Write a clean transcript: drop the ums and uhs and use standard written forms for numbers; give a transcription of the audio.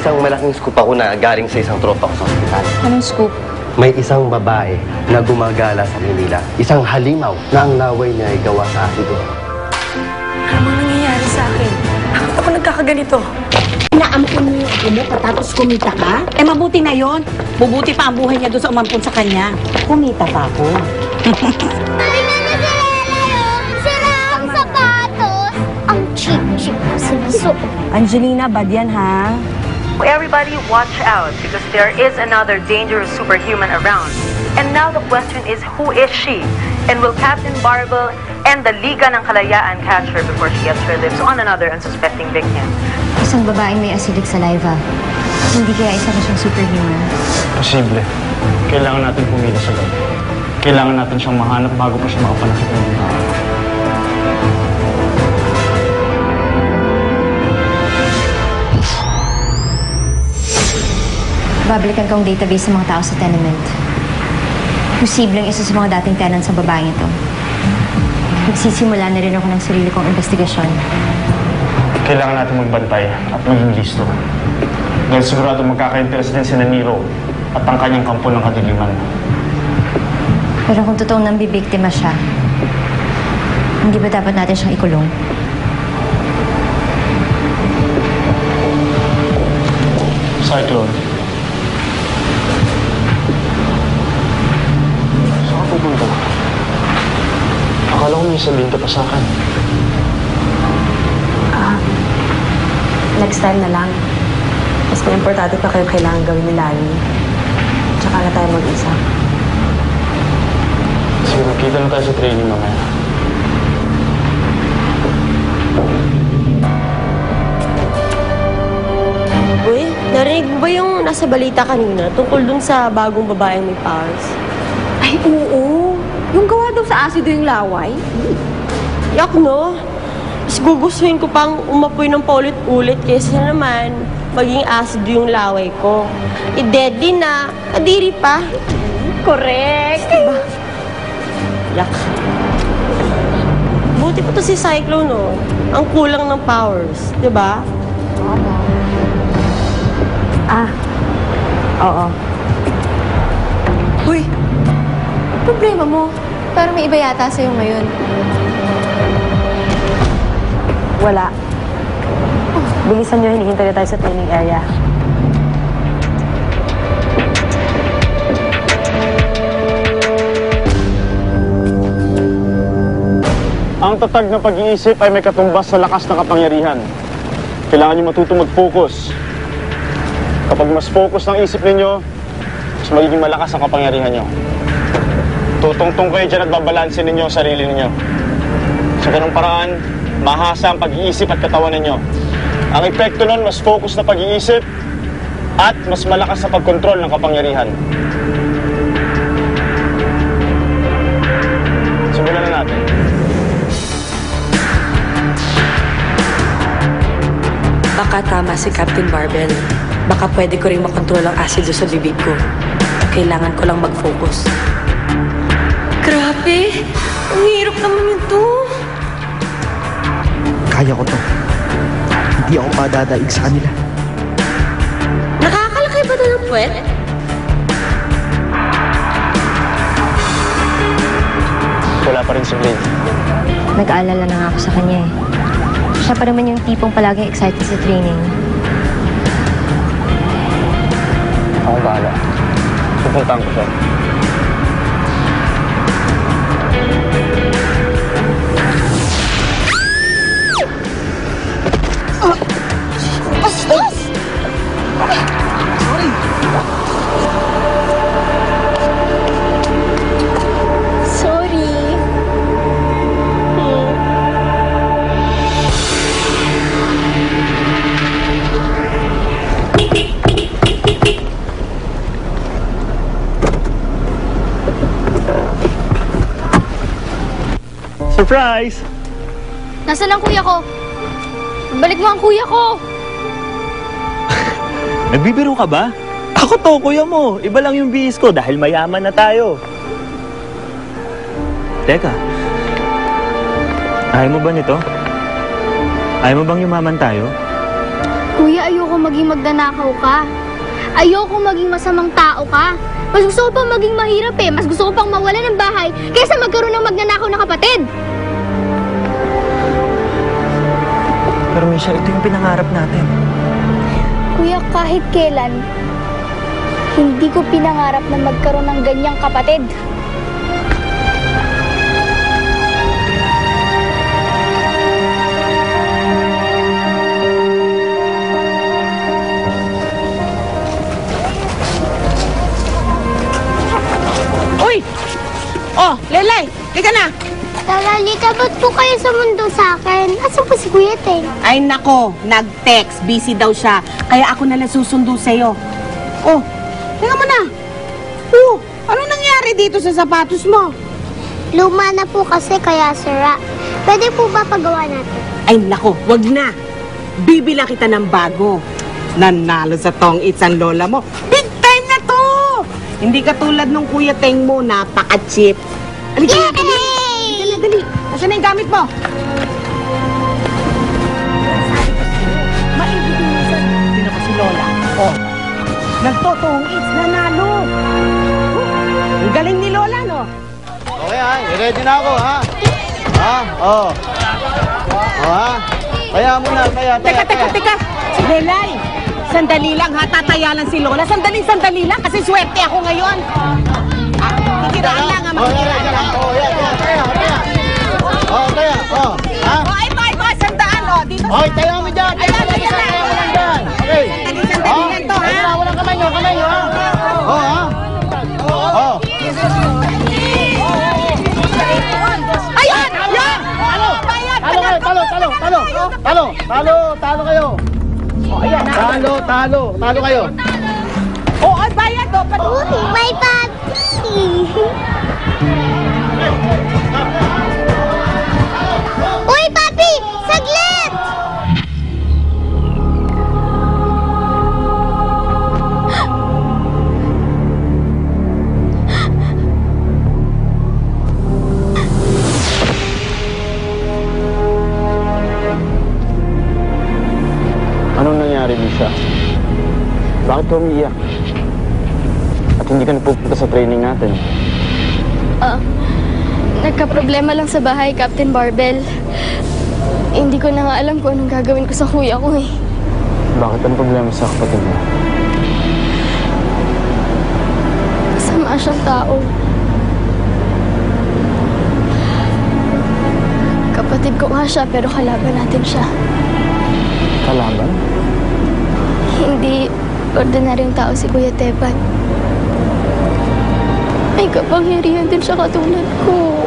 isang malaking scoop ako na galing sa isang tropa ko sa ospital. Anong scoop? May isang babae na gumagala sa Manila. Isang halimaw na ang laway niya ay gawa sa asido. Ano nangyayari sa akin? Bakit ako nagkakaganito? Naampun mo yung ako mo patapos kumita ka? Eh, mabuti na yon. Bubuti pa ang buhay niya doon sa umampun sa kanya. Kumita pa ako. Tingnan niyo si Lela yun! Sira ang sapatos! Ang cheap-cheap na sinusuot. Angelina, bad yan, ha? Everybody watch out because there is another dangerous superhuman around. And now the question is, who is she? And will Captain Barbel and the Liga ng Kalayaan catch her before she gets her lips on another unsuspecting victim? Isang babaeng may acidic saliva. Hindi kaya isa na siyang superhuman. Posible. Kailangan natin pumila sa gabi. Kailangan natin siyang mahanap bago pa siya makapanakit ng mga tao. Babalikan kong database sa mga tao sa tenement. Posibleng isa sa mga dating tenants sa babaeng ito. Magsisimula na rin ako ng sarili kong investigasyon. Kailangan natin magbantay at maging listo. Dahil sigurado magkaka-interest din si Nero at ang kanyang kampo ng kadiliman. Pero kung totoong nambibiktima siya, hindi ba dapat natin siyang ikulong? Cyclone. Saan ka pupunta? Akala ko may sabihin ka pa sa akin. Next time na lang. Mas may importante pa kayo kailangan gawin ni Lani. Tsaka na tayo mag-isa. Sige, magkita na tayo sa training mamaya. Uy, narinig mo ba yung nasa balita kanina tungkol dun sa bagong babaeng may powers? Ay, oo. Yung gawa daw sa asido yung laway. Yak, no? Mas gugustuhin ko pang umapoy ng paulit-ulit kaysa naman maging asido yung laway ko. I-deadly na, kadiri pa. Correct. Diba? Yak. Buti pa to si Cyclone, no? Ang kulang ng powers, diba? Oo. Uy, problema mo. Pero may iba yata sa'yo ngayon. Wala. Bilisan nyo, hinihintay na tayo sa training area. Ang tatag na pag-iisip ay may katumbas sa lakas ng kapangyarihan. Kailangan nyo matuto mag-focus. Kapag mas focus ng isip ninyo, mas magiging malakas ang kapangyarihan nyo. Tutungtong kayo dyan at babalansin ninyo ang sarili ninyo. Sa ganung paraan, mahasa ang pag-iisip at katawan ninyo. Ang epekto nun, mas focus na pag-iisip at mas malakas sa pagkontrol ng kapangyarihan. Simulan na natin. Baka tama si Captain Barbel. Baka pwede ko rin makontrol ang asido sa bibig ko. Kailangan ko lang mag-focus. Grabe! Ang hirap naman ito. Kaya ko to. Hindi ako madadaig sa kanila. Nakakalaki ba ito ng puwet? Wala pa rin si Blade. Nag-aalala na nga ako sa kanya eh. Siya pa naman yung tipong palaging excited sa training. Ako bahala. Pupuntahan ko siya. Surprise! Nasaan ang kuya ko? Balik mo ang kuya ko! Nagbibiro ka ba? Ako to, kuya mo. Iba lang yung bihis ko dahil mayaman na tayo. Teka. Ayaw mo ba nito? Ayaw mo bang yumaman tayo? Kuya, ayoko maging magnanakaw ka. Ayoko maging masamang tao ka. Mas gusto ko pang maging mahirap eh. Mas gusto ko pang mawala ng bahay kaysa magkaroon ng magnanakaw na kapatid. Pero Misha, ito yung pinangarap natin. Kuya, kahit kailan, hindi ko pinangarap na magkaroon ng ganyang kapatid. Uy! Oh, Lelay, liga na! Lalita, ba't po kayo sa mundo sa akin? Asan po si Kuya Teng? Ay nako, nag-text. Busy daw siya. Kaya ako na lang susundo sa'yo. Oh, tingnan mo na. Oh, ano nangyari dito sa sapatos mo? Luma na po kasi kaya sira. Pwede po ba pagawa natin? Ay nako, wag na. Bibila kita ng bago. Nanalo sa tong it's ang lola mo. Big time na to! Hindi katulad nung Kuya Teng mo, napaka-cheap. Halika na, dali. Halika na, dali. Nasaan na yung gamit mo? Maibiginisan. Hindi na pa si lola. Oh, nagtotong it's nanalo. Ang galing ni lola, no? Okay ha, ready na ako ha? Ha? Oo. Ha? Kaya mo na, kaya. Teka. Lelay, sandali lang ha, tataya lang si lola. Sandali lang kasi swerte ako ngayon. Kikiraan lang ha, makikiraan lang. Kaya. Ha? Oh, ito, sandaan, oh. Dito. Hoy, tayo mo dyan. Ayan na. Okay. Sandali lang to, ha? Walang kamay nyo, ha? Oo, ha? Oo. Ayan! Yan! Talo kayo. Oh, ayan na. Talo kayo. Oh, ay, bayad, oh. Uy, may papi! Uy, papi! Saglit! Anong nangyari, Misha? Bakit ka umiiyak? At hindi ka nagpupunta sa training natin? Nagka-problema lang sa bahay, Captain Barbell. Hindi ko na nga alam kung anong gagawin ko sa kuya ko eh. Bakit ang problema sa kapatid mo? Masama siyang tao. Kapatid ko nga siya, pero kalaban natin siya. Kalaban? Hindi ordinaryong tao si Kuya Tepat. May kapangyarihan din siya katulad ko.